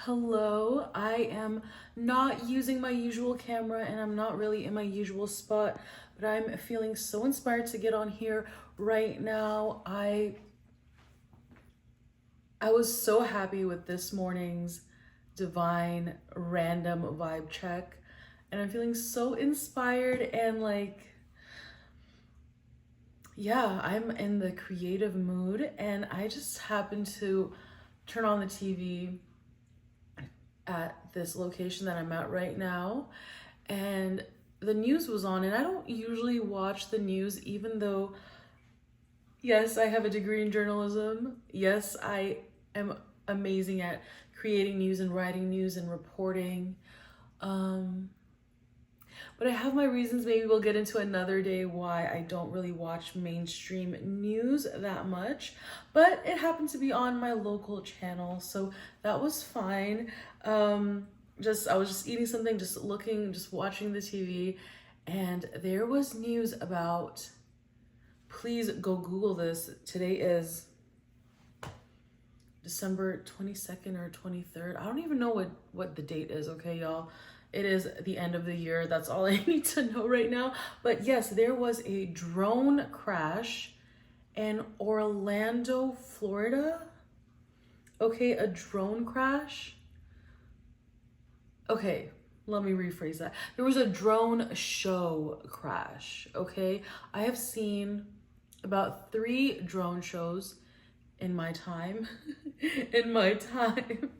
Hello, I am not using my usual camera and I'm not really in my usual spot, but I'm feeling so inspired to get on here right now. I was so happy with this morning's divine random vibe check, and I'm feeling so inspired and yeah, I'm in the creative mood, and I just happened to turn on the TV at this location that I'm at right now, and the news was on. And I don't usually watch the news, even though, yes, I have a degree in journalism. Yes, I am amazing at creating news and writing news and reporting. Um, but I have my reasons. Maybe we'll get into another day why I don't really watch mainstream news that much. But it happened to be on my local channel, so that was fine. I was just eating something, just watching the TV, and there was news about, please go Google this. Today is December 22nd or 23rd. I don't even know what the date is, okay, y'all? It is the end of the year. That's all I need to know right now. But yes, there was a drone crash in Orlando, Florida. Okay, a drone crash. Okay, let me rephrase that. There was a drone show crash, okay? I have seen about 3 drone shows in my time. in my time.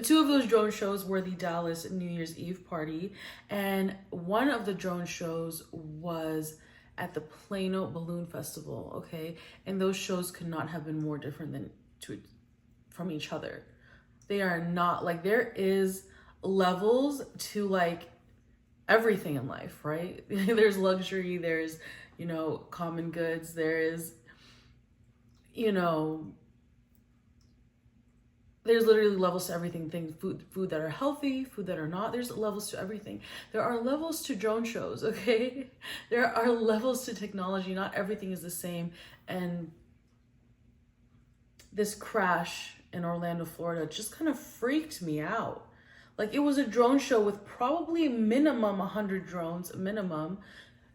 2 of those drone shows were the Dallas New Year's Eve party, and one of the drone shows was at the Plano Balloon Festival, okay? And those shows could not have been more different from each other. They are not, like, there is levels to like everything in life, right? There's luxury, there's, common goods, there is, there's literally levels to everything. Things, food that are healthy, food that are not. There's levels to everything. There are levels to drone shows, okay? There are levels to technology. Not everything is the same. And this crash in Orlando, Florida just kind of freaked me out. Like, it was a drone show with probably minimum 100 drones. Minimum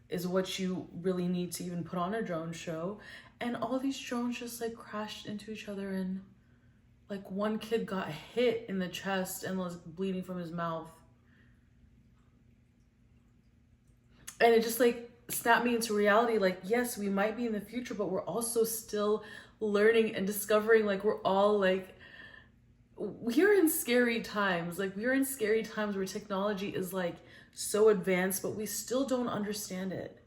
is what you really need to even put on a drone show. And all these drones just like crashed into each other, and like one kid got hit in the chest and was bleeding from his mouth. And it just like snapped me into reality. Like, yes, we might be in the future, but we're also still learning and discovering. Like, we're all like, we're in scary times. Like, we're in scary times where technology is like so advanced, but we still don't understand it.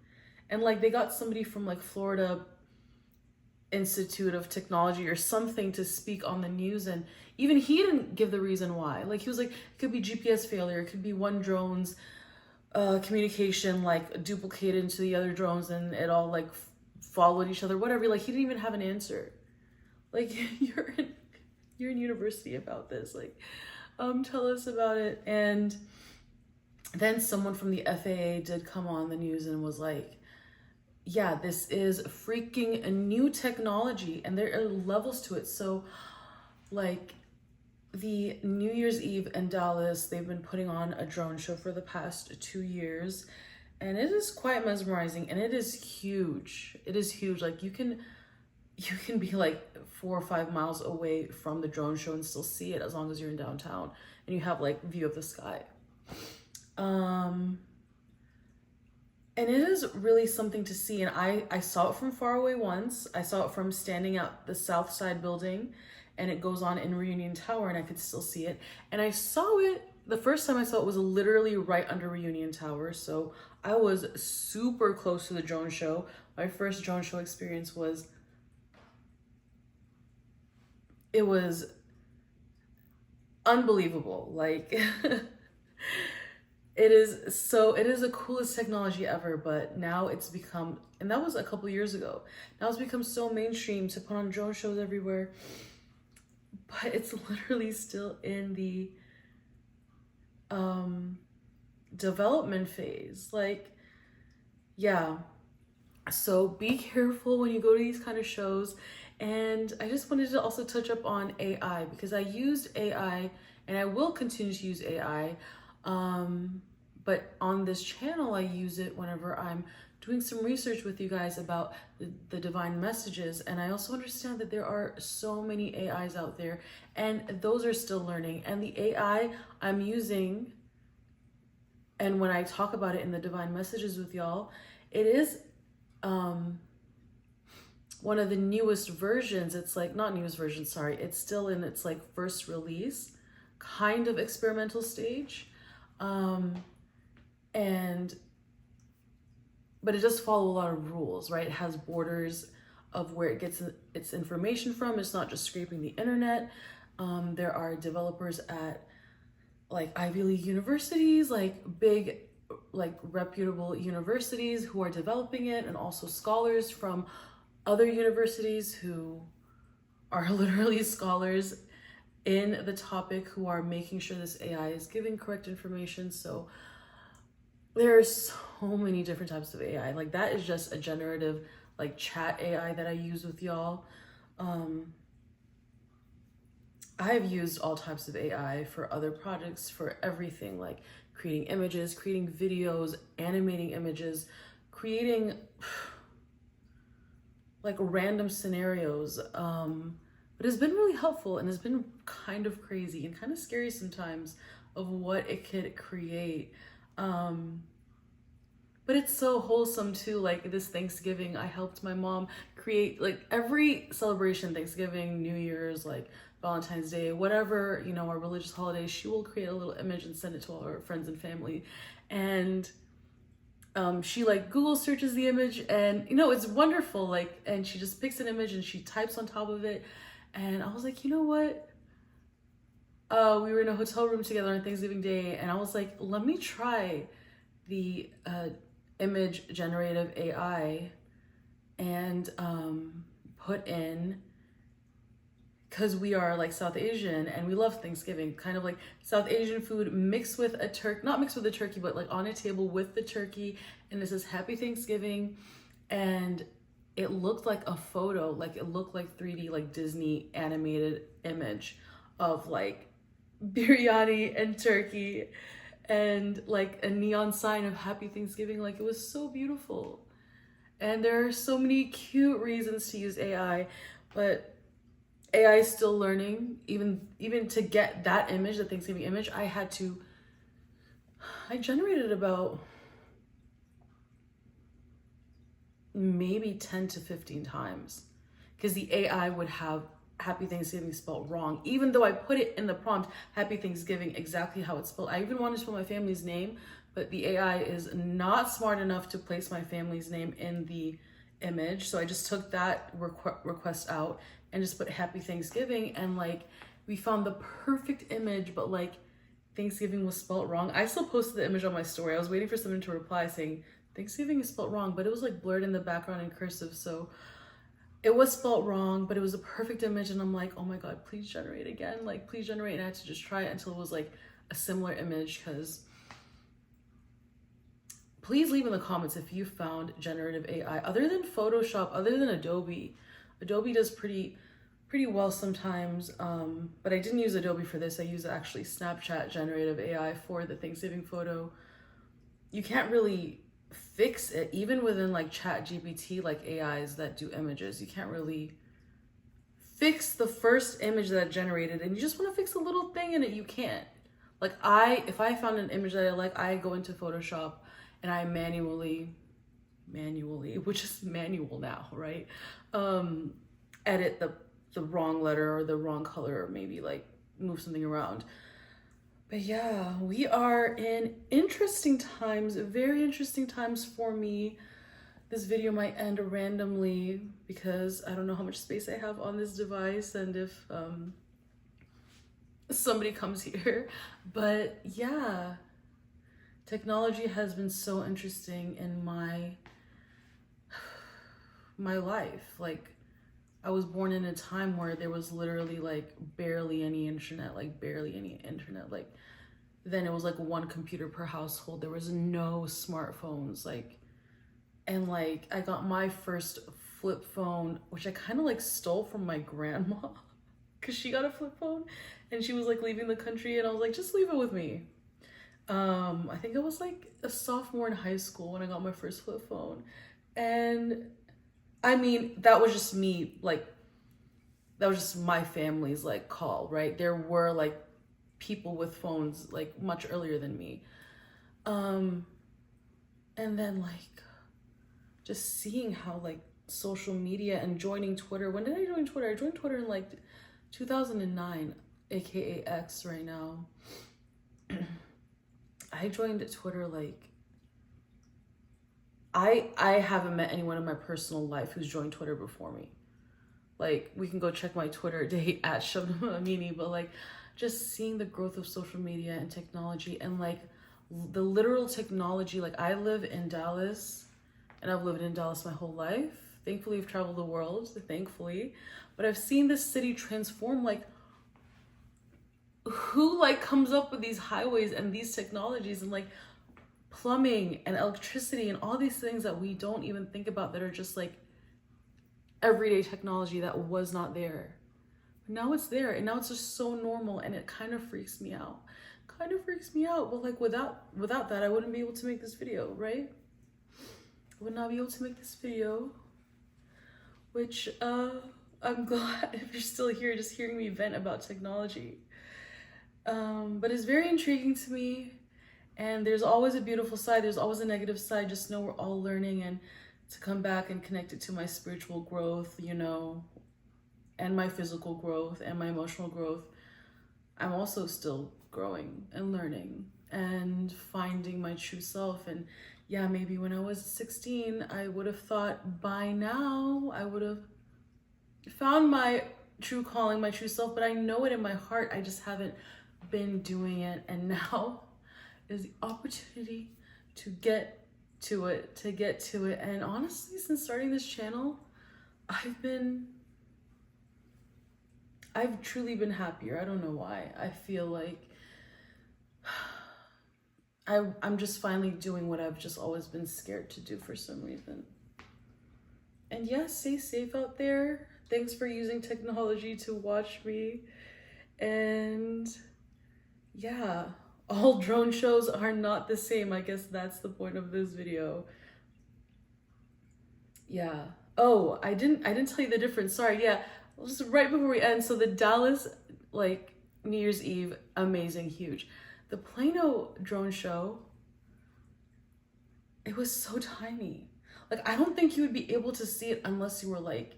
And like, they got somebody from like Florida Institute of Technology or something to speak on the news, and even he didn't give the reason why. Like, he was like, it could be GPS failure, it could be one drone's communication like duplicated into the other drones and it all like followed each other, whatever. Like, he didn't even have an answer. Like, you're in university about this, like, tell us about it. And then someone from the FAA did come on the news and was like, yeah, this is freaking a new technology and there are levels to it. So like, the New Year's Eve in Dallas, they've been putting on a drone show for the past 2 years, and it is quite mesmerizing, and it is huge. It is huge. Like, you can be like 4 or 5 miles away from the drone show and still see it, as long as you're in downtown and you have like view of the sky. And it is really something to see. And I saw it from far away once. I saw it from standing at the South Side building, and it goes on in Reunion Tower, and I could still see it. And I saw it, the first time I saw it was literally right under Reunion Tower. So I was super close to the drone show. My first drone show experience was, it was unbelievable. Like, it is the coolest technology ever, but now it's become, and that was a couple years ago. Now it's become so mainstream to put on drone shows everywhere, but it's literally still in the development phase. Like, yeah. So be careful when you go to these kind of shows. And I just wanted to also touch up on AI because I used AI and I will continue to use AI. But on this channel, I use it whenever I'm doing some research with you guys about the divine messages. And I also understand that there are so many AIs out there and those are still learning. And the AI I'm using, and when I talk about it in the divine messages with y'all, it is one of the newest versions. It's like, not newest version, sorry. It's still in its like first release, kind of experimental stage. But it does follow a lot of rules, right? It has borders of where it gets its information from. It's not just scraping the internet. There are developers at like Ivy League universities, like big, like reputable universities who are developing it, and also scholars from other universities who are literally scholars in the topic who are making sure this AI is giving correct information. So there are so many different types of AI. Like that is just a generative like chat AI that I use with y'all. I have used all types of AI for other projects, for everything, like creating images, creating videos, animating images, creating like random scenarios. But it's been really helpful and it's been kind of crazy and kind of scary sometimes of what it could create. But it's so wholesome too. Like this Thanksgiving, I helped my mom create like every celebration, Thanksgiving, New Year's, like Valentine's Day, whatever, you know, our religious holidays, she will create a little image and send it to all her friends and family. And she like Google searches the image and, you know, it's wonderful. Like, and she just picks an image and she types on top of it. And I was like, you know what? We were in a hotel room together on Thanksgiving Day and I was like, let me try the image generative AI and put in, because we are like South Asian and we love Thanksgiving, kind of like South Asian food mixed with a turkey, not mixed with a turkey, but like on a table with the turkey. And it says Happy Thanksgiving. And it looked like a photo, like it looked like 3D, like Disney animated image of like biryani and turkey and like a neon sign of Happy Thanksgiving. Like it was so beautiful. And there are so many cute reasons to use AI, but AI is still learning. Even to get that image, the Thanksgiving image, I generated about maybe 10 to 15 times because the AI would have Happy Thanksgiving spelled wrong, even though I put it in the prompt, Happy Thanksgiving, exactly how it's spelled. I even wanted to spell my family's name, but the AI is not smart enough to place my family's name in the image. So I just took that request out and just put Happy Thanksgiving, and like we found the perfect image, but like Thanksgiving was spelled wrong. I still posted the image on my story. I was waiting for someone to reply saying Thanksgiving is spelled wrong, but it was like blurred in the background in cursive. So it was spelled wrong, but it was a perfect image. And I'm like, oh my God, please generate again. Like, please generate. And I had to just try it until it was like a similar image. Because please leave in the comments if you found generative AI other than Photoshop, other than Adobe. Adobe does pretty well sometimes, but I didn't use Adobe for this. I used actually Snapchat generative AI for the Thanksgiving photo. You can't really fix it, even within like Chat GPT, like AIs that do images. You can't really fix the first image that generated, and you just want to fix a little thing in it, you can't. Like if I found an image that I like, I go into Photoshop and I manually, which is manual now, right? Edit the wrong letter or the wrong color, or maybe like move something around. But yeah, we are in interesting times, very interesting times for me. This video might end randomly because I don't know how much space I have on this device and if somebody comes here. But yeah, technology has been so interesting in my life. Like, I was born in a time where there was literally like barely any internet. Like then it was like one computer per household. There was no smartphones. Like, and like I got my first flip phone, which I kind of like stole from my grandma because she got a flip phone and she was like leaving the country, and I was like, just leave it with me. I think I was like a sophomore in high school when I got my first flip phone. And I mean, that was just me, like, that was just my family's like call, right? There were like people with phones like much earlier than me. And then like just seeing how like social media and joining Twitter. When did I join Twitter? I joined Twitter in like 2009, aka X right now. I joined Twitter like I haven't met anyone in my personal life who's joined Twitter before me. Like, we can go check my Twitter date at Shabnam Amini, but like just seeing the growth of social media and technology and like the literal technology. Like, I live in Dallas and I've lived in Dallas my whole life. Thankfully, I've traveled the world, thankfully, but I've seen this city transform. Like, who like comes up with these highways and these technologies and like plumbing and electricity and all these things that we don't even think about, that are just like everyday technology that was not there. Now it's there, and now it's just so normal, and it kind of freaks me out. But like without that, I wouldn't be able to make this video, right? I would not be able to make this video, which I'm glad if you're still here just hearing me vent about technology. But it's very intriguing to me, and there's always a beautiful side, there's always a negative side. Just know we're all learning, and to come back and connect it to my spiritual growth, you know, and my physical growth and my emotional growth. I'm also still growing and learning and finding my true self. And yeah, maybe when I was 16, I would have thought by now I would have found my true calling, my true self, but I know it in my heart. I just haven't been doing it. And now is the opportunity to get to it. And honestly, since starting this channel, I've truly been happier. I don't know why. I feel like I'm just finally doing what I've just always been scared to do for some reason. And yeah, stay safe out there. Thanks for using technology to watch me. And yeah, all drone shows are not the same. I guess that's the point of this video. Yeah. Oh, I didn't tell you the difference. Sorry. Yeah. Just right before we end. So the Dallas, like, New Year's Eve, amazing, huge. The Plano drone show, it was so tiny. Like, I don't think you would be able to see it unless you were like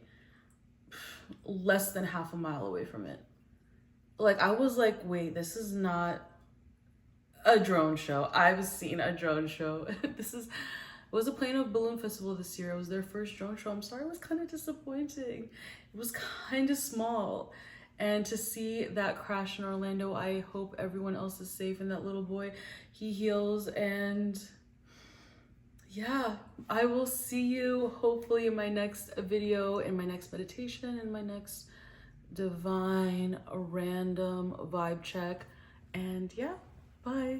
less than half a mile away from it. Like, I was like, wait, this is not a drone show. I've seen a drone show. It was a Plano Balloon Festival this year. It was their first drone show. I'm sorry, it was kind of disappointing. It was kind of small. And to see that crash in Orlando, I hope everyone else is safe and that little boy, he heals. And yeah, I will see you hopefully in my next video, in my next meditation, in my next divine random vibe check. And yeah, bye.